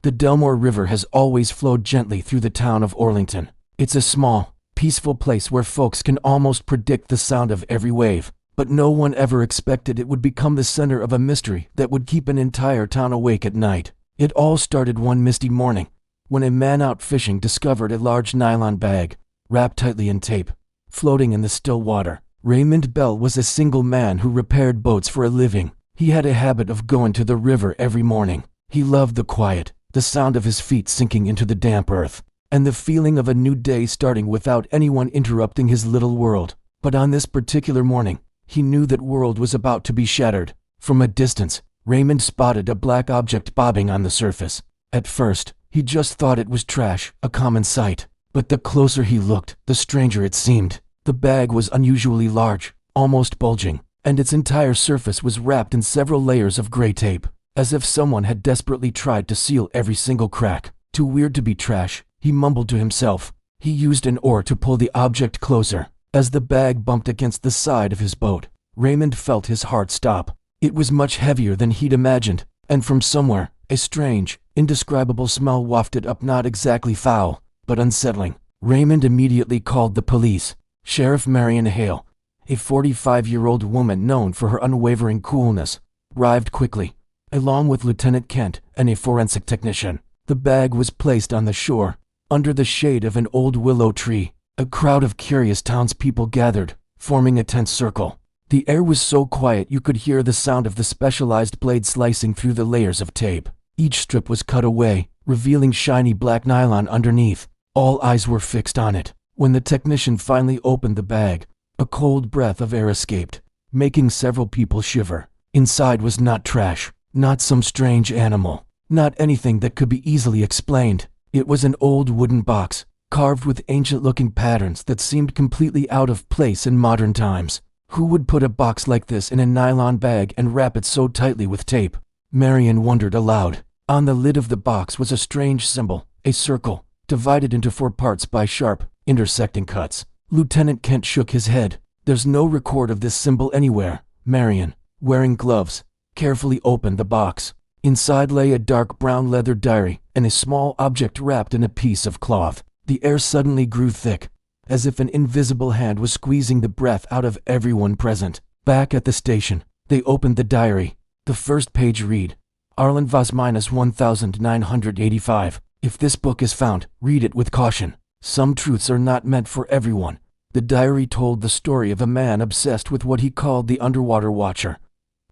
The Delmore River has always flowed gently through the town of Orlington. It's a small, peaceful place where folks can almost predict the sound of every wave, but no one ever expected it would become the center of a mystery that would keep an entire town awake at night. It all started one misty morning, when a man out fishing discovered a large nylon bag, wrapped tightly in tape, floating in the still water. Raymond Bell was a single man who repaired boats for a living. He had a habit of going to the river every morning. He loved the quiet, the sound of his feet sinking into the damp earth, and the feeling of a new day starting without anyone interrupting his little world. But on this particular morning, he knew that world was about to be shattered. From a distance, Raymond spotted a black object bobbing on the surface. At first, he just thought it was trash, a common sight. But the closer he looked, the stranger it seemed. The bag was unusually large, almost bulging, and its entire surface was wrapped in several layers of gray tape, as if someone had desperately tried to seal every single crack. Too weird to be trash, he mumbled to himself. He used an oar to pull the object closer. As the bag bumped against the side of his boat, Raymond felt his heart stop. It was much heavier than he'd imagined, and from somewhere, a strange, indescribable smell wafted up, not exactly foul, but unsettling. Raymond immediately called the police. Sheriff Marion Hale, a 45-year-old woman known for her unwavering coolness, arrived quickly, along with Lieutenant Kent and a forensic technician. The bag was placed on the shore, under the shade of an old willow tree. A crowd of curious townspeople gathered, forming a tense circle. The air was so quiet you could hear the sound of the specialized blade slicing through the layers of tape. Each strip was cut away, revealing shiny black nylon underneath. All eyes were fixed on it. When the technician finally opened the bag, a cold breath of air escaped, making several people shiver. Inside was not trash, not some strange animal, not anything that could be easily explained. It was an old wooden box, carved with ancient-looking patterns that seemed completely out of place in modern times. Who would put a box like this in a nylon bag and wrap it so tightly with tape? Marion wondered aloud. On the lid of the box was a strange symbol, a circle, divided into 4 parts by sharp, intersecting cuts. Lieutenant Kent shook his head. There's no record of this symbol anywhere. Marion, wearing gloves, carefully opened the box. Inside lay a dark brown leather diary and a small object wrapped in a piece of cloth. The air suddenly grew thick, as if an invisible hand was squeezing the breath out of everyone present. Back at the station, they opened the diary. The first page read, Arlen Voss -1985. If this book is found, read it with caution. Some truths are not meant for everyone. The diary told the story of a man obsessed with what he called the underwater watcher.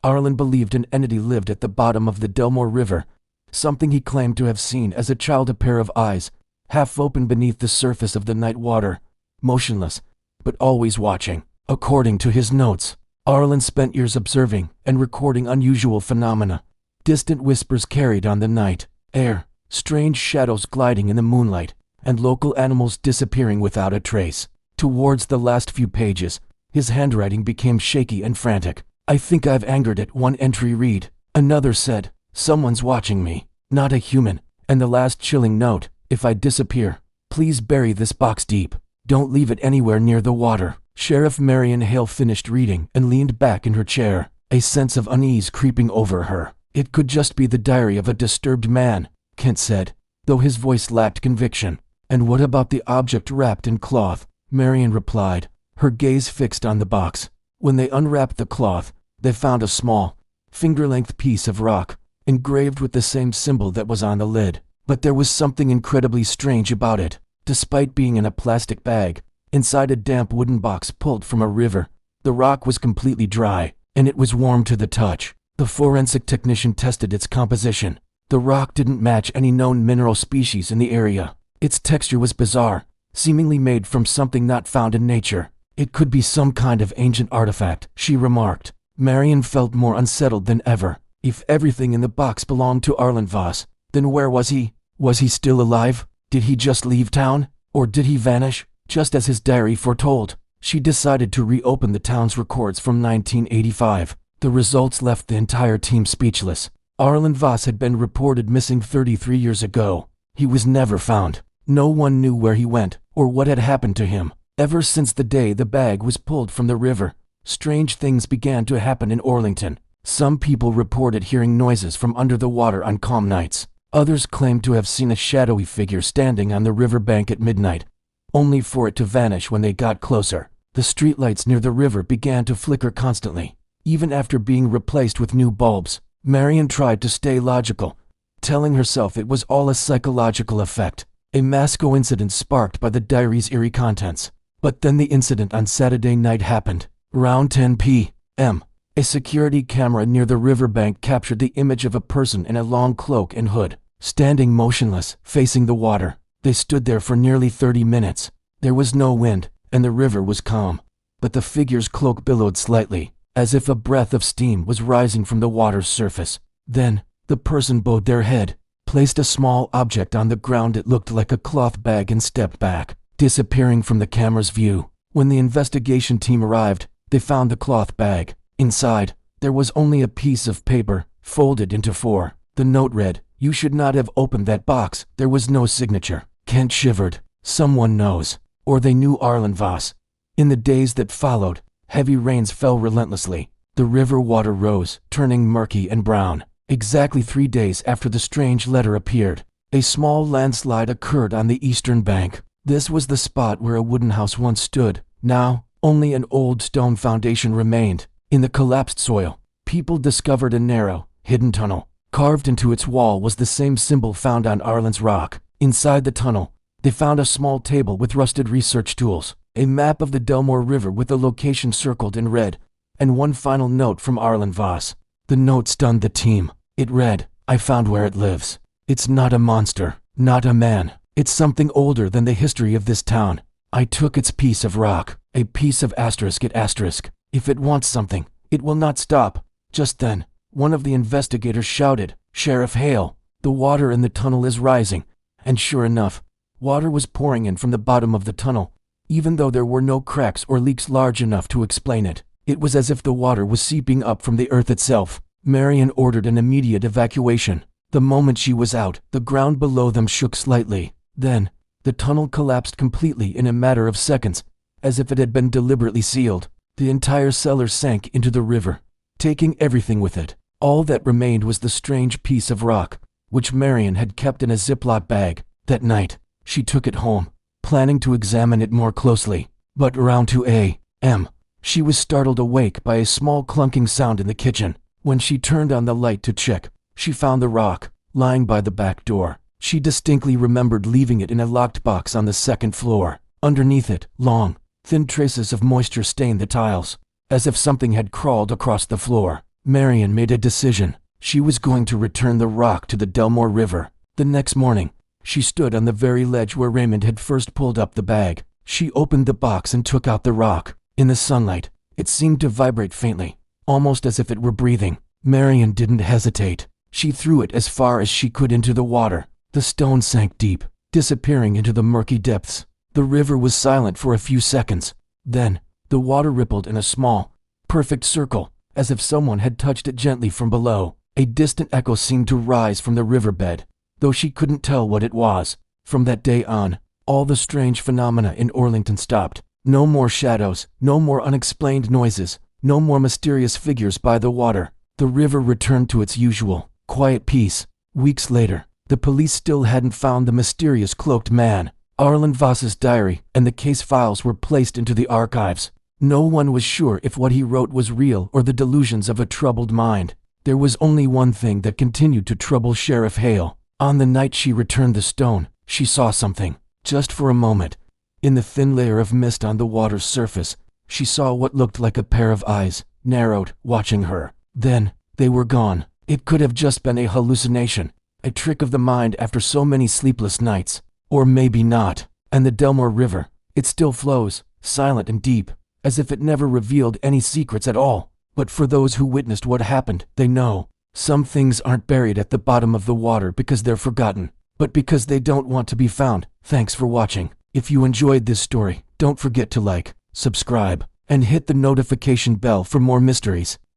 Arlen believed an entity lived at the bottom of the Delmore River, something he claimed to have seen as a child, a pair of eyes, half open beneath the surface of the night water, motionless, but always watching. According to his notes, Arlen spent years observing and recording unusual phenomena. Distant whispers carried on the night air, strange shadows gliding in the moonlight, and local animals disappearing without a trace. Towards the last few pages, his handwriting became shaky and frantic. I think I've angered it, one entry read. Another said, someone's watching me, not a human. And the last chilling note, if I disappear, please bury this box deep. Don't leave it anywhere near the water. Sheriff Marion Hale finished reading and leaned back in her chair, a sense of unease creeping over her. It could just be the diary of a disturbed man, Kent said, though his voice lacked conviction. And what about the object wrapped in cloth? Marion replied, her gaze fixed on the box. When they unwrapped the cloth, they found a small, finger-length piece of rock, engraved with the same symbol that was on the lid. But there was something incredibly strange about it. Despite being in a plastic bag, inside a damp wooden box pulled from a river, the rock was completely dry, and it was warm to the touch. The forensic technician tested its composition. The rock didn't match any known mineral species in the area. Its texture was bizarre, seemingly made from something not found in nature. It could be some kind of ancient artifact, she remarked. Marion felt more unsettled than ever. If everything in the box belonged to Arlen Voss, then where was he? Was he still alive? Did he just leave town? Or did he vanish, just as his diary foretold? She decided to reopen the town's records from 1985. The results left the entire team speechless. Arlen Voss had been reported missing 33 years ago. He was never found. No one knew where he went or what had happened to him. Ever since the day the bag was pulled from the river, strange things began to happen in Orlington. Some people reported hearing noises from under the water on calm nights. Others claimed to have seen a shadowy figure standing on the riverbank at midnight, only for it to vanish when they got closer. The streetlights near the river began to flicker constantly. Even after being replaced with new bulbs, Marion tried to stay logical, telling herself it was all a psychological effect, a mass coincidence sparked by the diary's eerie contents. But then the incident on Saturday night happened. Around 10 p.m., a security camera near the riverbank captured the image of a person in a long cloak and hood, standing motionless, facing the water. They stood there for nearly 30 minutes. There was no wind, and the river was calm. But the figure's cloak billowed slightly, as if a breath of steam was rising from the water's surface. Then, the person bowed their head, placed a small object on the ground it looked like a cloth bag and stepped back, disappearing from the camera's view. When the investigation team arrived, they found the cloth bag. Inside, there was only a piece of paper, folded into four. The note read, "You should not have opened that box." There was no signature. Kent shivered. Someone knows. Or they knew Arlen Voss. In the days that followed, heavy rains fell relentlessly. The river water rose, turning murky and brown. Exactly 3 days after the strange letter appeared, a small landslide occurred on the eastern bank. This was the spot where a wooden house once stood. Now, only an old stone foundation remained. In the collapsed soil, people discovered a narrow, hidden tunnel. Carved into its wall was the same symbol found on Arlen's rock. Inside the tunnel, they found a small table with rusted research tools, a map of the Delmore River with the location circled in red, and one final note from Arlen Voss. The note stunned the team. It read, "I found where it lives. It's not a monster, not a man. It's something older than the history of this town. I took its piece of rock, a piece of asterisk at asterisk. If it wants something, it will not stop." Just then, one of the investigators shouted, "Sheriff Hale, the water in the tunnel is rising." And sure enough, water was pouring in from the bottom of the tunnel. Even though there were no cracks or leaks large enough to explain it, it was as if the water was seeping up from the earth itself. Marion ordered an immediate evacuation. The moment she was out, the ground below them shook slightly. Then, the tunnel collapsed completely in a matter of seconds, as if it had been deliberately sealed. The entire cellar sank into the river, taking everything with it. All that remained was the strange piece of rock, which Marion had kept in a Ziploc bag. That night, she took it home, planning to examine it more closely. But around 2 a.m., she was startled awake by a small clunking sound in the kitchen. When she turned on the light to check, she found the rock lying by the back door. She distinctly remembered leaving it in a locked box on the second floor. Underneath it, long, thin traces of moisture stained the tiles, as if something had crawled across the floor. Marion made a decision. She was going to return the rock to the Delmore River. The next morning, she stood on the very ledge where Raymond had first pulled up the bag. She opened the box and took out the rock. In the sunlight, it seemed to vibrate faintly, almost as if it were breathing. Marion didn't hesitate. She threw it as far as she could into the water. The stone sank deep, disappearing into the murky depths. The river was silent for a few seconds. Then, the water rippled in a small, perfect circle, as if someone had touched it gently from below. A distant echo seemed to rise from the riverbed, though she couldn't tell what it was. From that day on, all the strange phenomena in Orlington stopped. No more shadows, no more unexplained noises, no more mysterious figures by the water. The river returned to its usual, quiet peace. Weeks later, the police still hadn't found the mysterious cloaked man. Arlen Voss's diary and the case files were placed into the archives. No one was sure if what he wrote was real or the delusions of a troubled mind. There was only one thing that continued to trouble Sheriff Hale. On the night she returned the stone, she saw something. Just for a moment, in the thin layer of mist on the water's surface, she saw what looked like a pair of eyes, narrowed, watching her. Then, they were gone. It could have just been a hallucination, a trick of the mind after so many sleepless nights. Or maybe not. And the Delmore River, it still flows, silent and deep, as if it never revealed any secrets at all. But for those who witnessed what happened, they know. Some things aren't buried at the bottom of the water because they're forgotten, but because they don't want to be found. Thanks for watching. If you enjoyed this story, don't forget to like, subscribe, and hit the notification bell for more mysteries.